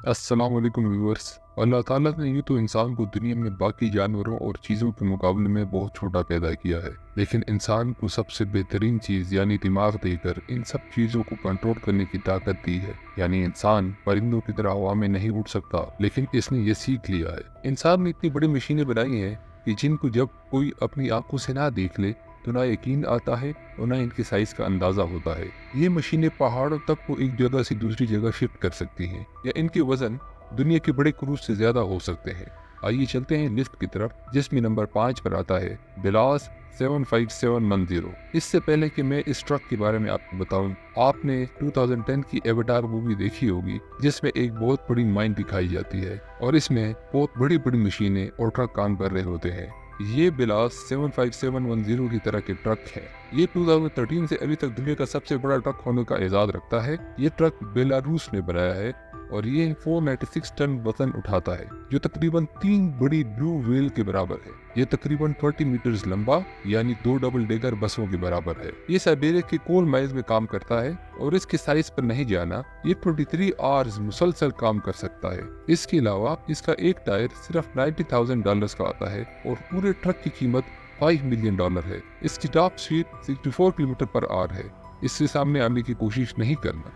अस्सलाम वालेकुम व्यूअर्स। अल्लाह ताला ने यूँ तो इंसान को दुनिया में बाकी जानवरों और चीज़ों के मुकाबले में बहुत छोटा पैदा किया है, लेकिन इंसान को सबसे बेहतरीन चीज़ यानी दिमाग देकर इन सब चीज़ों को कंट्रोल करने की ताकत दी है। यानी इंसान परिंदों की तरह हवा में नहीं उड़ सकता, लेकिन इसने ये सीख लिया है। इंसान ने इतनी बड़ी मशीनें बनाई हैं कि जिनको जब कोई अपनी आंखों से ना देख ले तो ना यकीन आता है और ना इनके साइज का अंदाजा होता है। ये मशीनें पहाड़ों तक को एक जगह से दूसरी जगह शिफ्ट कर सकती हैं, या इनके वजन दुनिया के बड़े क्रूज से ज्यादा हो सकते हैं। आइए चलते हैं लिस्ट की तरफ, जिसमें नंबर 5 पर आता है बिलास 75710। इससे पहले कि मैं इस ट्रक के बारे में आपको बताऊं, आपने 2010 की एवेटार मूवी देखी होगी, जिसमें एक बहुत बड़ी माइन दिखाई जाती है और इसमें बहुत बड़ी बड़ी मशीनें और ट्रक काम कर रहे होते हैं। ये बिलास 75710 की तरह के ट्रक है। ये 2013 से अभी तक दुनिया का सबसे बड़ा ट्रक होने का एजाज रखता है। ये ट्रक बेलारूस ने बनाया है और ये 496 टन वजन उठाता है, जो तकरीबन 3 बड़ी ब्लू व्हेल के बराबर है। ये तकरीबन 20 मीटर्स लंबा यानी 2 डबल डेकर बसों के बराबर है। ये साइबेरिया के कोल माइंस में काम करता है और इसके साइज पर नहीं जाना, ये 23 आवर्स मुसलसल काम कर सकता है। इसके अलावा इसका एक टायर सिर्फ $90,000 का आता है और पूरे ट्रक की कीमत $5 मिलियन है। इसकी top speed 64 kilometre per hour है। इससे सामने आने की कोशिश नहीं करना।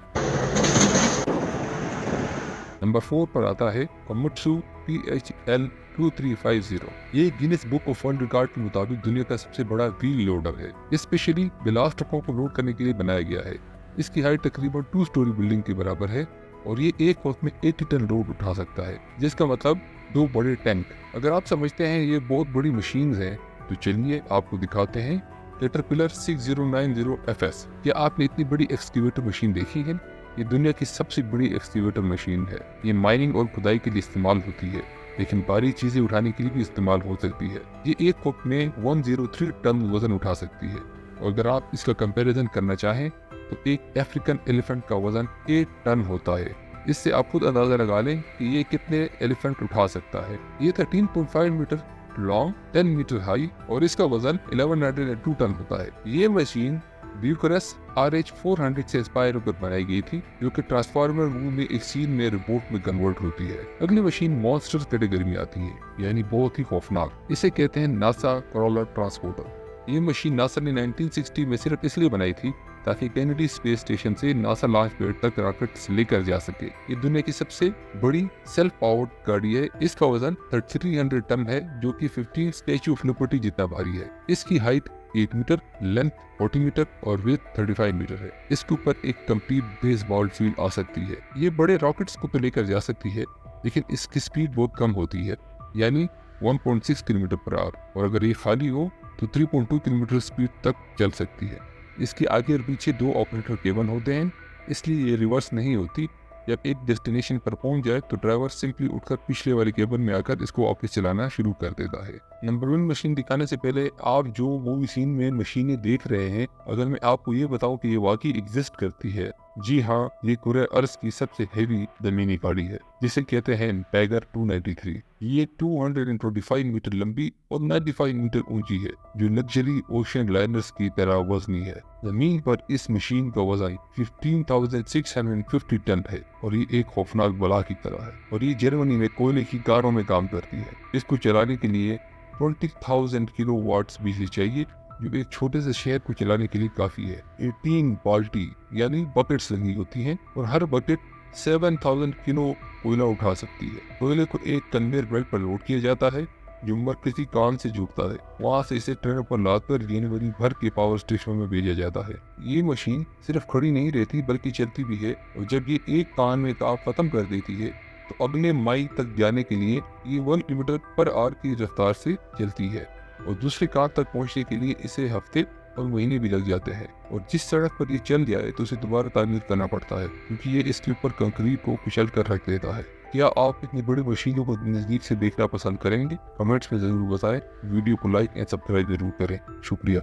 नंबर 4 पर आता है कोमात्सु PHL 2350। ये Guinness book of world record के मुताबिक दुनिया का सबसे बड़ा व्हील लोडर है। ये स्पेशली बिलास ट्रकों को लोड करने के लिए बनाया गया है। इसकी हाइट तकरीबन 2 स्टोरी बिल्डिंग के बराबर है और ये एक वक्त में 80 टन लोड उठा सकता है, जिसका मतलब 2 बड़े टैंक। अगर आप समझते हैं ये बहुत बड़ी मशीन है, तो चलिए आपको दिखाते हैं कैटरपिलर 6090 FS। क्या आपने इतनी बड़ी एक्सकेवेटर मशीन देखी है? ये दुनिया की सबसे बड़ी एक्सकेवेटर मशीन है। ये माइनिंग और खुदाई के लिए इस्तेमाल होती है, लेकिन भारी चीजें उठाने के लिए भी इस्तेमाल हो सकती है। ये एक वक्त में 103 टन वजन उठा सकती है। और अगर आप इसका कंपैरिजन करना चाहें तो एक अफ्रीकन एलिफेंट का वजन 8 टन होता है। इससे आप खुद अंदाजा लगा लें कि ये कितने एलिफेंट उठा सकता है। ये 13.5 मीटर लॉन्ग, 10 मीटर हाई और इसका वजन 1102 टन होता है। ये मशीन ब्यूकरेस्ट RH400 से इंस्पायर होकर बनाई गई थी, जो कि ट्रांसफार्मर मूवी में एक सीन में रिपोर्ट में कन्वर्ट होती है। अगली मशीन मॉन्स्टर्स कैटेगरी में आती है, यानी बहुत ही खौफनाक। इसे कहते हैं नासा क्रॉलर ट्रांसपोर्टर। ये मशीन नासा ने 1960 में सिर्फ इसलिए बनाई थी ताकि कैनेडी स्पेस स्टेशन से नासा लॉन्च पैड तक रॉकेट्स लेकर जा सके। ये दुनिया की सबसे बड़ी सेल्फ पावर्ड गाड़ी है। इसका वजन 300 टन है, जो कि 15 स्टैच्यू ऑफ लिबर्टी जितना भारी है। इसकी हाइट 8 मीटर, लेंथ 40 मीटर और विड्थ 35 मीटर है। इसके ऊपर एक कंप्लीट बेसबॉल फील्ड आ सकती है। ये बड़े रॉकेट्स को तो लेकर जा सकती है, लेकिन इसकी स्पीड बहुत कम होती है, यानी 1.6 किलोमीटर पर आवर। और अगर ये खाली हो तो 3.2 किलोमीटर स्पीड तक चल सकती है। इसके आगे और पीछे 2 ऑपरेटर केबल होते हैं, इसलिए ये रिवर्स नहीं होती। जब एक डेस्टिनेशन पर पहुंच जाए तो ड्राइवर सिंपली उठकर पिछले वाले केबल में आकर इसको वापस चलाना शुरू कर देता है। नंबर 1 मशीन दिखाने से पहले आप जो मूवी सीन में मशीनें देख रहे हैं, अगर मैं आपको ये बताऊं कि ये वाकई एग्जिस्ट करती है, जी हाँ, ये पूरे अर्थ की सबसे हेवी जमीनी गाड़ी है, जिसे कहते हैं टाइगर 293। ये 225 मीटर लंबी और 95 मीटर ऊंची है, जो लग्जरी ओशन लाइनर्स की तरह वजनी है। जमीन पर इस मशीन का वजन 15,650 टन है और ये एक खौफनाक बला की तरह है। और ये जर्मनी में कोयले की कारों में काम करती है। इसको चलाने के लिए 20,000 किलोवाट्स बिजली चाहिए, जो एक छोटे से शहर को चलाने के लिए काफी है। 18 बाल्टी यानी बकेट्स लगी होती हैं और हर बकेट 7,000 किलो कोयला उठा सकती है। कोयले को एक कन्वेयर बेल्ट पर लोड किया जाता है, जो मरकजी कान से जुड़ता है। वहाँ से इसे ट्रेन पर लादकर जनवरी भर के पावर स्टेशन में भेजा जाता है। ये मशीन सिर्फ खड़ी नहीं रहती बल्कि चलती भी है, और जब ये एक कान में काम खत्म कर देती है तो अगले माइल तक जाने के लिए ये 1 किलोमीटर पर आवर की रफ्तार से चलती है, और दूसरे कान तक पहुंचने के लिए इसे हफ्ते और महीने भी लग जाते हैं। और जिस सड़क पर ये चल जाए तो उसे दोबारा तामीर करना पड़ता है, क्योंकि ये इसके ऊपर कंक्रीट को कुचल कर रख देता है। क्या आप इतनी बड़ी मशीनों को नजदीक से देखना पसंद करेंगे? कमेंट्स में जरूर बताएं। वीडियो को लाइक एंड सब्सक्राइब जरूर करें। शुक्रिया।